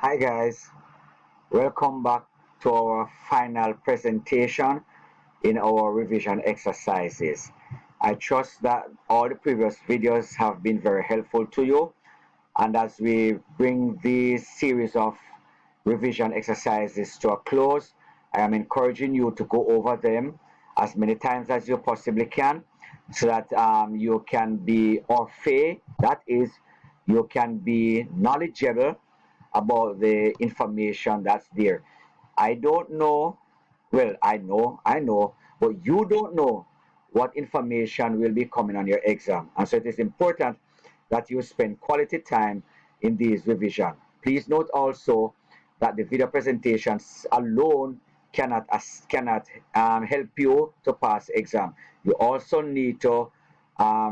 Hi guys, welcome back to our final presentation in our revision exercises. I trust that all the previous videos have been very helpful to you, and as we bring this series of revision exercises to a close, I am encouraging you to go over them as many times as you possibly can so that you can be au fait, that is, you can be knowledgeable about the information that's there. I don't know, well, I know, but you don't know what information will be coming on your exam. And so it is important that you spend quality time in these revision. Please note also that the video presentations alone cannot help you to pass exam. You also need to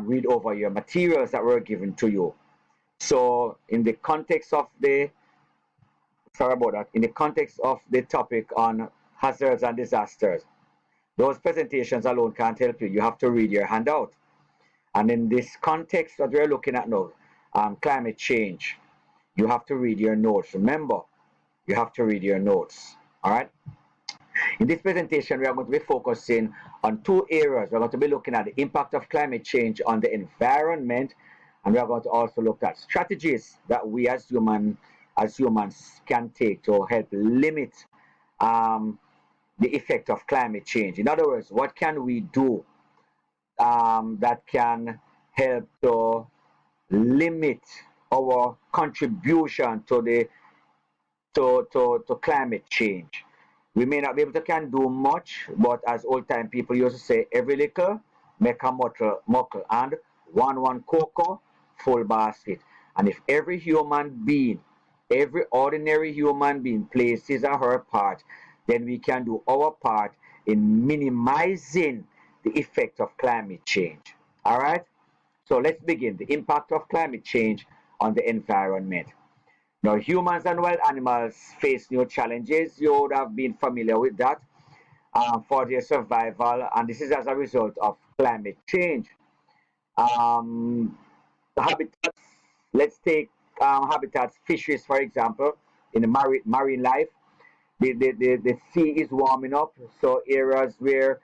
read over your materials that were given to you. So in the context of the sorry about that, in the context of the topic on hazards and disasters, those presentations alone can't help you. You have to read your handout. And in this context that we're looking at now, climate change, you have to read your notes. Remember, you have to read your notes. All right. In this presentation, we are going to be focusing on two areas. We're going to be looking at the impact of climate change on the environment, and we are going to also look at strategies that we as humans can take to help limit um, the effect of climate change. In other words, what can we do that can help to limit our contribution to the to climate change. We may not be able to can do much, but as old time people used to say, every little make a muckle, and one cocoa, full basket. And if every human being, every ordinary human being plays his or her part, then we can do our part in minimizing the effect of climate change. All right? So let's begin. The impact of climate change on the environment. Now, humans and wild animals face new challenges. You would have been familiar with that for their survival, and this is as a result of climate change. Um, the habitats, let's take habitats, fishes, for example, in the marine life. The sea is warming up, so areas where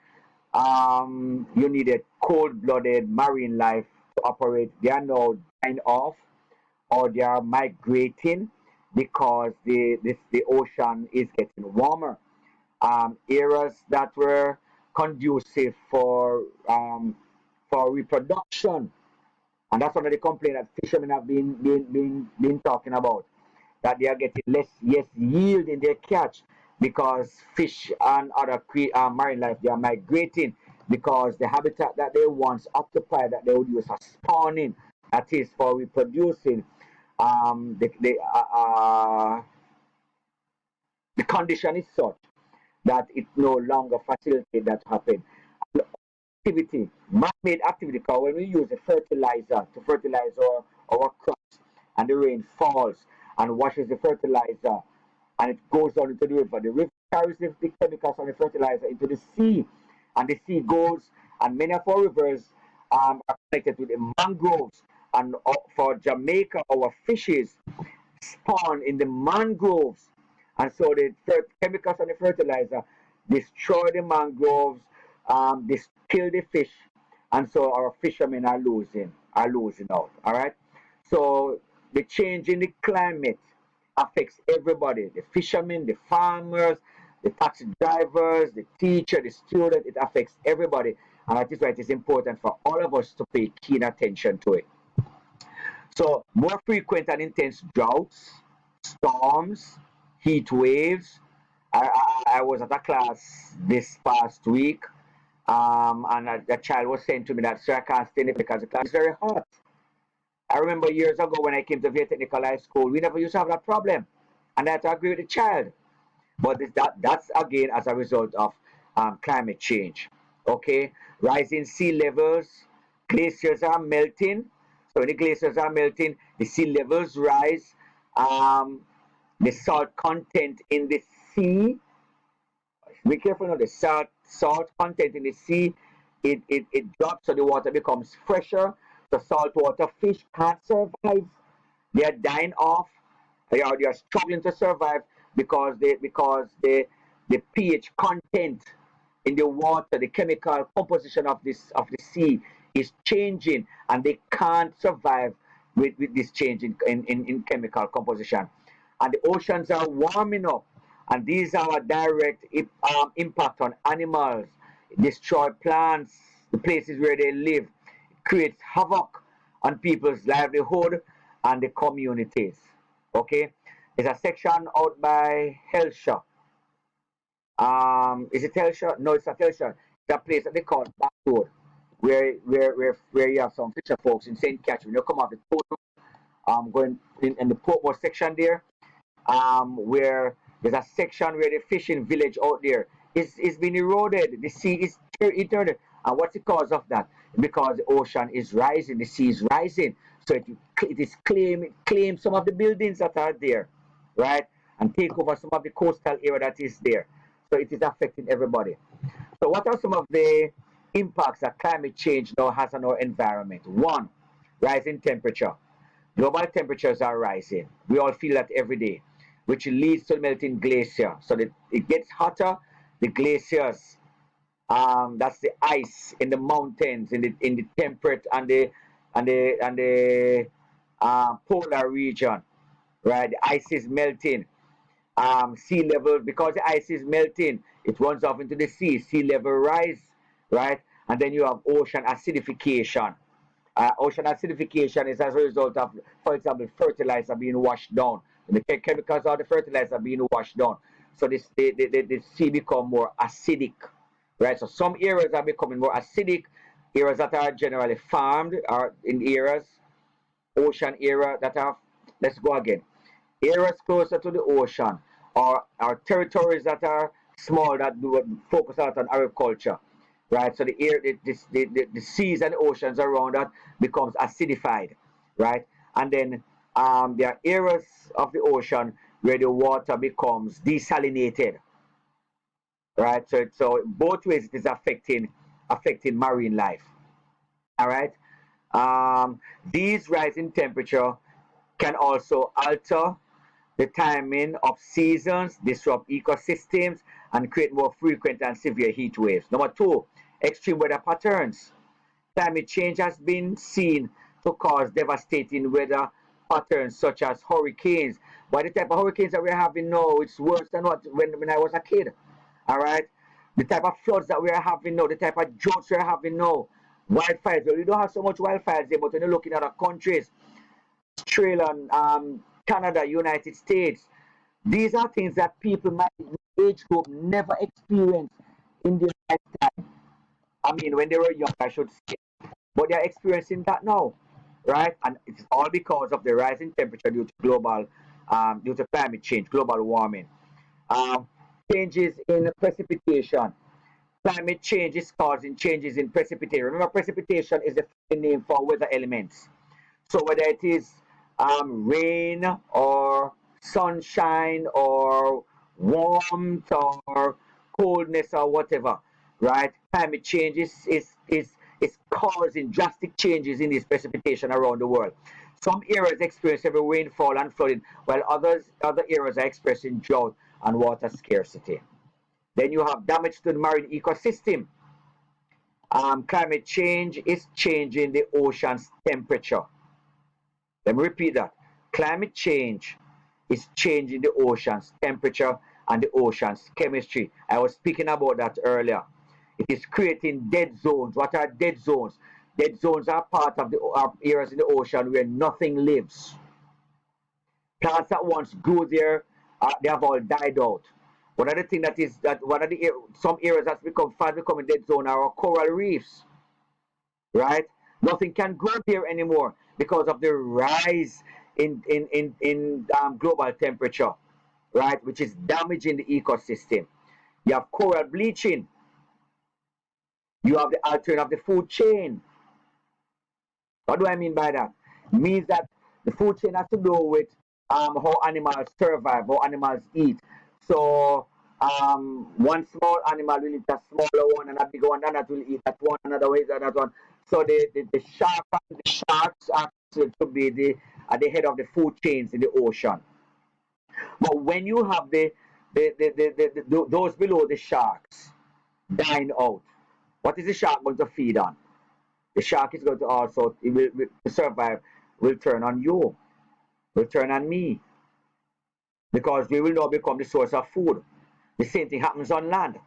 you needed cold blooded marine life to operate, they are now dying off or they are migrating because the ocean is getting warmer. Areas that were conducive for reproduction, and that's one of the complaints that fishermen have been talking about, that they are getting less yield in their catch because fish and other marine life, they are migrating because the habitat that they once occupied that they would use for spawning, that is for reproducing, the condition is such that it no longer facilitates that happen. Activity, man-made activity, because when we use a fertilizer to fertilize our crops and the rain falls and washes the fertilizer and it goes down into the river carries the chemicals from the fertilizer into the sea, and the sea goes, and many of our rivers are connected to the mangroves, and for Jamaica our fishes spawn in the mangroves, and so the chemicals and the fertilizer destroy the mangroves, they kill the fish, and so our fishermen are losing out. All right, so the change in the climate affects everybody: the fishermen, the farmers, the taxi drivers, the teacher, the student. It affects everybody, and that is why it is important for all of us to pay keen attention to it. So, more frequent and intense droughts, storms, heat waves. I was at a class this past week, and a child was saying to me that, "Sir, I can't stay in it because the class is very hot." I remember years ago when I came to Via Technical High School, we never used to have that problem. And I had to agree with the child. But that's again as a result of climate change. Okay, rising sea levels, glaciers are melting. So when the glaciers are melting, the sea levels rise. Um, the salt content in the sea. Be careful now. The salt content in the sea, it drops, so the water becomes fresher. The saltwater fish can't survive. They are dying off. They are struggling to survive because the pH content in the water, the chemical composition of the sea is changing, and they can't survive with this change in chemical composition. And the oceans are warming up, and these are a direct impact on animals, destroy plants, the places where they live, creates havoc on people's livelihood and the communities. Okay, there's a section out by Helsha. Is it Helsha? No, it's not Helsha. It's a place that they call Back Road, where you have some fisher folks in St. Catherine. You come off the port, going in the Portmore section there, where there's a section where the fishing village out there is being eroded. The sea is eternal. And what's the cause of that? Because the ocean is rising, the sea is rising. So it is claim some of the buildings that are there, right? And take over some of the coastal area that is there. So it is affecting everybody. So what are some of the impacts that climate change now has on our environment? One, rising temperature. Global temperatures are rising. We all feel that every day, which leads to melting glacier. So that it gets hotter, the glaciers, that's the ice in the mountains, in the temperate and the polar region, right? The ice is melting. Sea level, because the ice is melting, it runs off into the sea. Sea level rise, right? And then you have ocean acidification. Ocean acidification is as a result of, for example, fertilizer being washed down. The chemicals of the fertilizer being washed down. So the sea become more acidic, right? So some areas are becoming more acidic. Areas that are generally farmed are in areas, ocean area that are, let's go again, areas closer to the ocean, or territories that are small that do focus a lot on agriculture, right? So the air, the seas and the oceans around that becomes acidified, right? And then there are areas of the ocean where the water becomes desalinated, right? So both ways it is affecting marine life. All right. Um, these rising temperature can also alter the timing of seasons, disrupt ecosystems, and create more frequent and severe heat waves. Number two, extreme weather patterns. Climate change has been seen to cause devastating weather patterns such as hurricanes. But the type of hurricanes that we're having now, it's worse than what when I was a kid. All right? The type of floods that we are having now, the type of droughts we're having now, wildfires. Well, we don't have so much wildfires there, but when you're looking at other countries, Australia, Canada, United States, these are things that people my age group never experienced in their lifetime. I mean, when they were young, I should say. But they're experiencing that now, right? And it's all because of the rising temperature due to climate change, global warming. Um, Changes in precipitation. Climate change is causing changes in precipitation. Remember, precipitation is the name for weather elements. So whether it is rain or sunshine or warmth or coldness or whatever, right? Climate change is causing drastic changes in this precipitation around the world. Some areas experience heavy rainfall and flooding, while other areas are experiencing drought and water scarcity. Then you have damage to the marine ecosystem. Climate change is changing the ocean's temperature. Let me repeat that. Climate change is changing the ocean's temperature and the ocean's chemistry. I was speaking about that earlier. It is creating dead zones. What are dead zones? Dead zones are part of the areas in the ocean where nothing lives. Plants that once grew there, they have all died out. One of the things that one of the some areas that's becoming dead zone are coral reefs, right? Nothing can grow there anymore because of the rise in global temperature, right? Which is damaging the ecosystem. You have coral bleaching. You have the altering of the food chain. What do I mean by that? It means that the food chain has to do with how animals survive, how animals eat. So one small animal will eat a smaller one, and a bigger one, and that will eat that one, another will eat that one. So the sharks are to be the at the head of the food chains in the ocean, But when you have those below the sharks dying out, what is the shark going to feed on? The shark is going to also, it will survive, will turn on you, will turn on me, because we will now become the source of food. The same thing happens on land,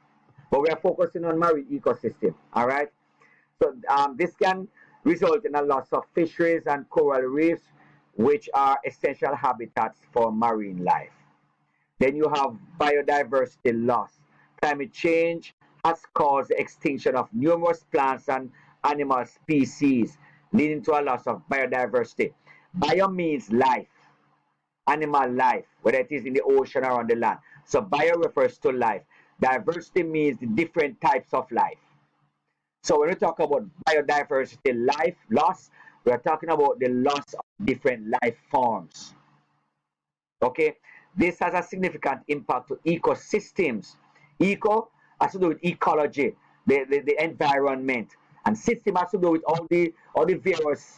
but we are focusing on marine ecosystem. All right. So this can result in a loss of fisheries and coral reefs, which are essential habitats for marine life. Then you have biodiversity loss. Climate change has caused the extinction of numerous plants and animal species, leading to a loss of biodiversity. Bio means life, animal life, whether it is in the ocean or on the land. So bio refers to life. Diversity means the different types of life. So when we talk about biodiversity life loss, we are talking about the loss of different life forms. Okay, this has a significant impact to ecosystems. Eco has to do with ecology, the environment, and system has to do with all the various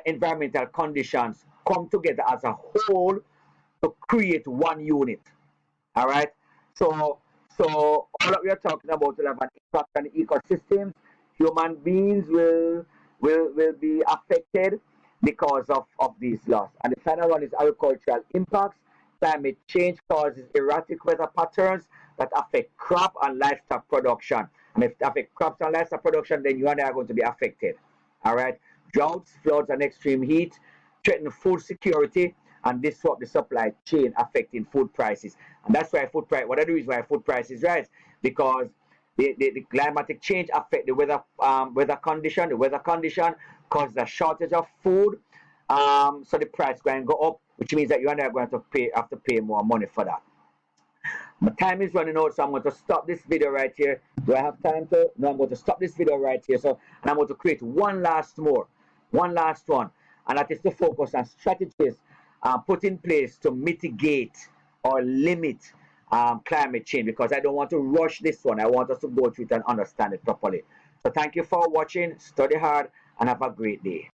environmental conditions come together as a whole to create one unit. All right. So all that we are talking about will have an impact on the ecosystems. Human beings will be affected because of these loss. And the final one is agricultural impacts. Climate change causes erratic weather patterns that affect crop and livestock production. And if it affects crops and livestock production, then you and I are going to be affected. All right. Droughts, floods, and extreme heat threaten food security and disrupt the supply chain, affecting food prices. And that's why food price. One of the reasons why food prices rise, because the climatic change affect the weather condition. The weather condition causes a shortage of food, so the price going to go up, which means that you and I are going to have to pay more money for that. My time is running out, so I'm going to stop this video right here. Do I have time to? No, I'm going to stop this video right here. So, and I'm going to create one last one, and that is to focus on strategies put in place to mitigate or limit climate change, because I don't want to rush this one. I want us to go through it and understand it properly. So thank you for watching. Study hard and have a great day.